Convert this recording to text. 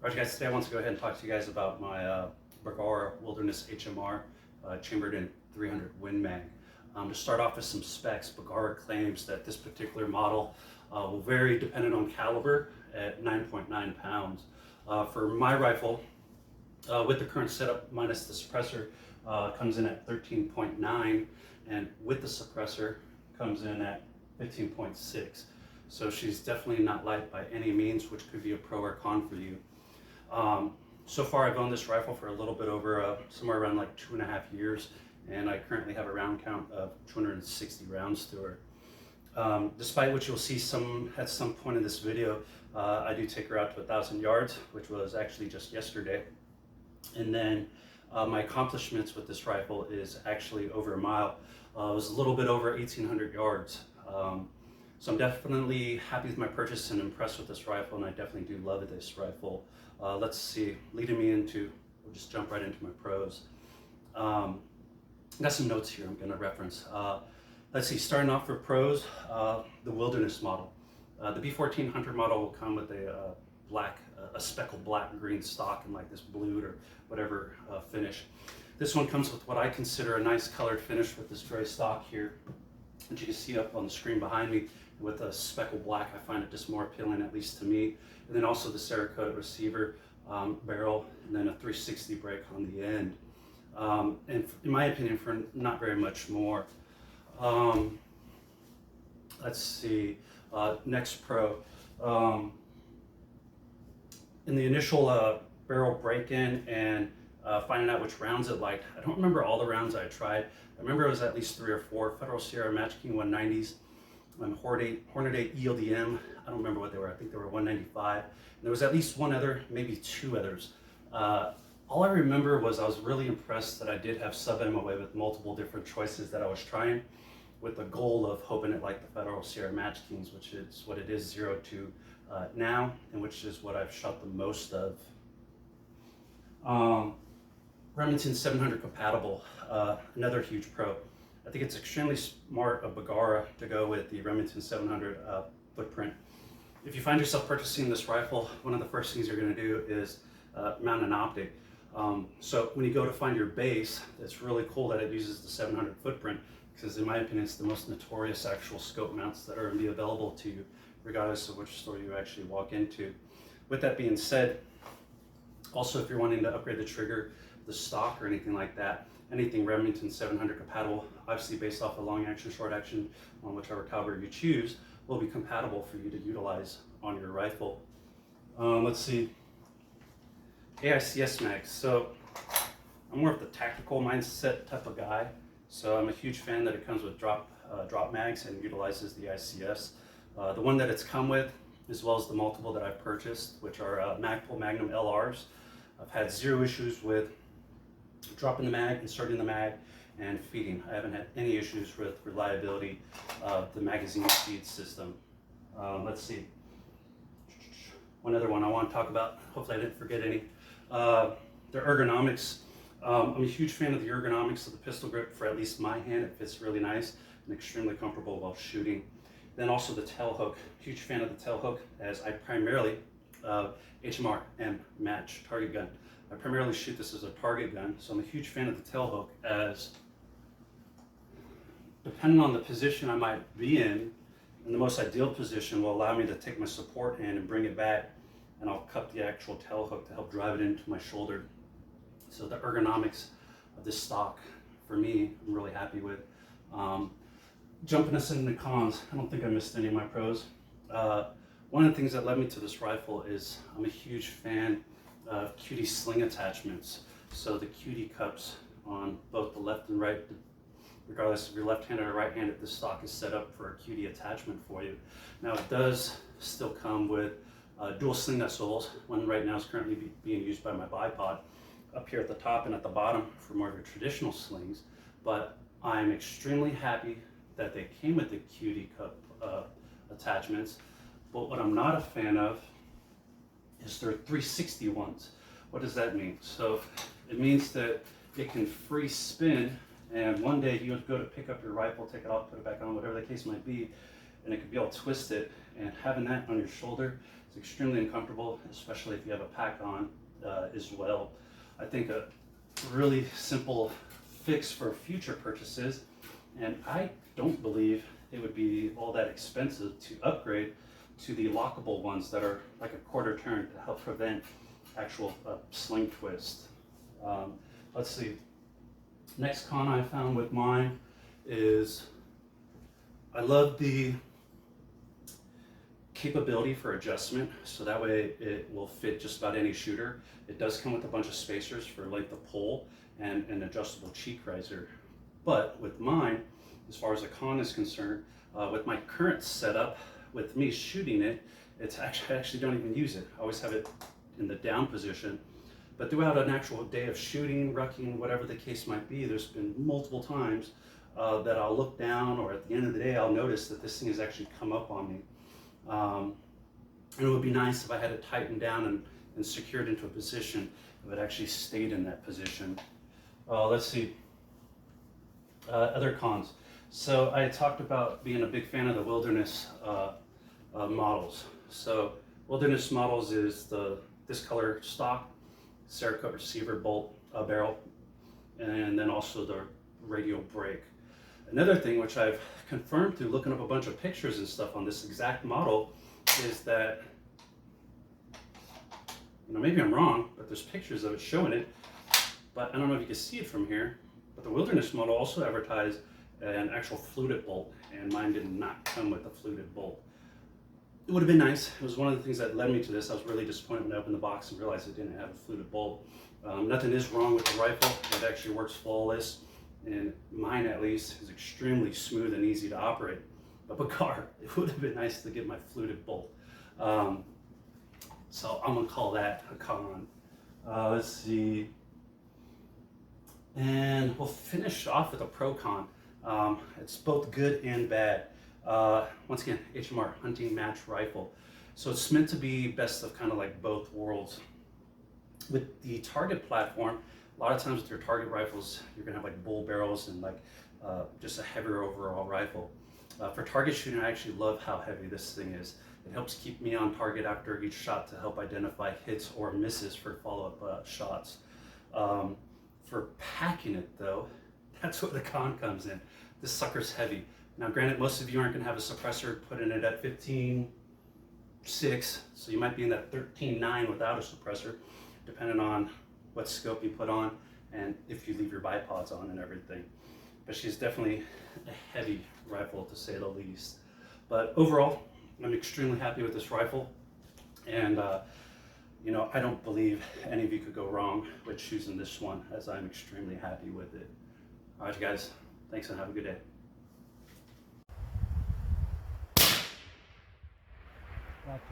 Alright guys, today I want to go ahead and talk to you guys about my Bergara Wilderness HMR chambered in 300 Win Mag. To start off with some specs, Bergara claims that this particular model will vary dependent on caliber at 9.9 pounds. For my rifle, with the current setup minus the suppressor, comes in at 13.9, and with the suppressor comes in at 15.6. So she's definitely not light by any means, which could be a pro or con for you. So far I've owned this rifle for a little bit over somewhere around like 2.5 years, and I currently have a round count of 260 rounds to her. Despite what you'll see at some point in this video, I do take her out to 1,000 yards, which was actually just yesterday. And then my accomplishments with this rifle is actually over a mile. It was a little bit over 1,800 yards. So I'm definitely happy with my purchase and impressed with this rifle, and I definitely do love this rifle. Let's see, we'll just jump right into my pros. Got some notes here I'm going to reference. Let's see, starting off for pros, the Wilderness model. The B14 Hunter model will come with a speckled black green stock and like this blued or whatever finish. This one comes with what I consider a nice colored finish with this gray stock here, which you can see up on the screen behind me. With a speckled black, I find it just more appealing, at least to me. And then also the Cerakote receiver barrel, and then a 360 brake on the end. And in my opinion, for not very much more. Let's see, next pro. In the initial barrel break-in and finding out which rounds it liked, I don't remember all the rounds I tried. I remember it was at least 3 or 4. Federal Sierra Match King 190s, Hornet 8 ELDM, I don't remember what they were, I think they were 195. And there was at least one other, maybe 2 others. All I remember was I was really impressed that I did have sub-MOA with multiple different choices that I was trying, with the goal of hoping it like the Federal Sierra Match Kings, which is what it is 0 to now, and which is what I've shot the most of. Remington 700 compatible, another huge pro. I think it's extremely smart of Bergara to go with the Remington 700 footprint. If you find yourself purchasing this rifle, one of the first things you're going to do is mount an optic. So when you go to find your base, it's really cool that it uses the 700 footprint, because in my opinion it's the most notorious actual scope mounts that are going to be available to you, regardless of which store you actually walk into. With that being said, also if you're wanting to upgrade the trigger, the stock, or anything like that, anything Remington 700 compatible, obviously based off of long action, short action, on whichever caliber you choose, will be compatible for you to utilize on your rifle. Let's see, AICS mags. So I'm more of the tactical mindset type of guy, so I'm a huge fan that it comes with drop mags and utilizes the ICS. The one that it's come with, as well as the multiple that I've purchased, which are Magpul Magnum LRs, I've had 0 issues with dropping the mag, inserting the mag, and feeding. I haven't had any issues with reliability of the magazine feed system. Let's see, one other one I want to talk about, hopefully I didn't forget any. The ergonomics. I'm a huge fan of the ergonomics of the pistol grip. For at least my hand, it fits really nice and extremely comfortable while shooting. Then also the tail hook, huge fan of the tail hook, as I primarily, HMR M match target gun. I primarily shoot this as a target gun, so I'm a huge fan of the tail hook, as depending on the position I might be in the most ideal position will allow me to take my support hand and bring it back, and I'll cut the actual tail hook to help drive it into my shoulder. So the ergonomics of this stock, for me, I'm really happy with. Jumping us into cons, I don't think I missed any of my pros. One of the things that led me to this rifle is I'm a huge fan of QD sling attachments. So the QD cups on both the left and right, regardless if you're left-handed or right-handed, this stock is set up for a QD attachment for you. Now it does still come with dual sling nut soles. One right now is currently being used by my bipod up here at the top and at the bottom for more of your traditional slings, but I'm extremely happy that they came with the QD cup attachments. But what I'm not a fan of is their 360 ones. What does that mean? So it means that it can free spin, and one day you go to pick up your rifle, take it off, put it back on, whatever the case might be, and it could be all twisted, and having that on your shoulder is It's extremely uncomfortable, especially if you have a pack on as well. I think a really simple fix for future purchases, and I don't believe it would be all that expensive to upgrade to the lockable ones that are like a quarter turn to help prevent actual sling twist. Let's see. Next con I found with mine is I love the capability for adjustment, so that way it will fit just about any shooter. It does come with a bunch of spacers for length of pull and an adjustable cheek riser. But with mine, as far as a con is concerned, with my current setup, with me shooting it, it's actually, I actually don't even use it. I always have it in the down position. But throughout an actual day of shooting, rucking, whatever the case might be, there's been multiple times that I'll look down, or at the end of the day, I'll notice that this thing has actually come up on me. And it would be nice if I had it tightened down and secured into a position, if it actually stayed in that position. Let's see, other cons. So I had talked about being a big fan of the Wilderness models. So Wilderness models is this color stock, Cerakote receiver bolt barrel, and then also the radial brake. Another thing which I've confirmed through looking up a bunch of pictures and stuff on this exact model is that, maybe I'm wrong, but there's pictures of it showing it, but I don't know if you can see it from here, but the Wilderness model also advertised an actual fluted bolt, and mine did not come with a fluted bolt. It would have been nice. It was one of the things that led me to this. I was really disappointed when I opened the box and realized it didn't have a fluted bolt. Nothing is wrong with the rifle. It actually works flawless, and mine at least is extremely smooth and easy to operate. But Bergara, it would have been nice to get my fluted bolt. So I'm gonna call that a con. Let's see. And we'll finish off with a pro con. It's both good and bad. Once again, HMR, hunting match rifle. So it's meant to be best of kind of like both worlds. With the target platform, a lot of times with your target rifles, you're gonna have like bull barrels and like just a heavier overall rifle. For target shooting, I actually love how heavy this thing is. It helps keep me on target after each shot to help identify hits or misses for follow-up shots. For packing it though, that's where the con comes in. This sucker's heavy. Now granted, most of you aren't gonna have a suppressor put in it at 15.6, so you might be in that 13.9 without a suppressor, depending on what scope you put on and if you leave your bipods on and everything. But she's definitely a heavy rifle to say the least. But overall, I'm extremely happy with this rifle, and I don't believe any of you could go wrong with choosing this one, as I'm extremely happy with it. All right, you guys, thanks and have a good day. Gotcha.